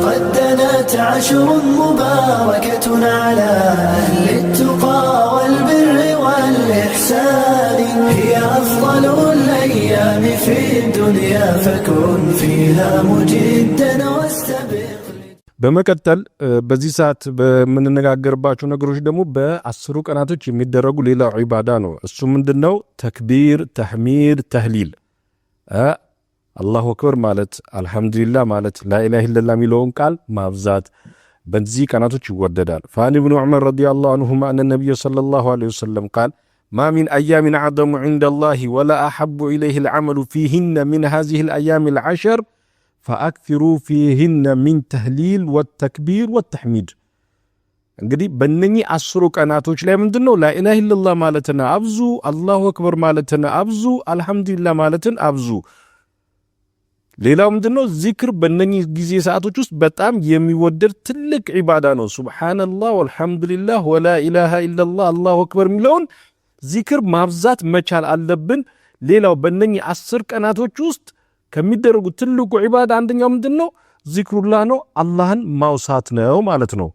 قد دنت عشر مباركة على أهل التقى والبر والإحسان هي أفضل الأيام في الدنيا فكن فيها مجدا واستبق በመቀጠል በዚህ ሰዓት በመነጋገርባቸው ነገሮች ደግሞ በ10 ቀናቶች የሚደረጉ ሌላ ዒባዳ ነው እሱ ምንድነው ተክቢር ተህሚድ ተህሊል አላሁ አክበር ማለት አልহামዱሊላህ ማለት ላኢላሃ ኢላላህ ሚለውን ቃል ማብዛት በዚህ ቀናቶች ይወደዳል فعن ابن عمر رضي الله عنهما أن النبي صلى الله عليه وسلم قال ما من أيام أعظم عند الله ولا أحب إليه العمل فيهن من هذه الأيام العشر فأكثروا فيهن من تهليل والتكبير والتحميد እንግዲህ በእነኚህ 10 ቀናቶች ላይ ምንድነው ላኢላሃ ኢላላህ ማለትና አብዙ አላሁ አክበር ማለትና አብዙ አልহামዱሊላህ ማለትን አብዙ ሌላው ምንድነው ዚክር በእነኚህ ጊዜ ሰዓቶች ውስጥ በጣም የሚወደድ ትልቅ ዒባዳ ነው ሱብሃንአላህ ወልহামዱሊላህ ወላ ኢላሃ ኢላላህ አላሁ አክበር ሚለውን ዚክር ማብዛት መቻል አለብን ሌላው በእነኚህ 10 ቀናቶች ውስጥ ከሚደረጉ ትልቁ ዒባዳ አንደኛው ምንድነው ዚክሩላህ ነው አላህን ማውሳት ነው ማለት ነው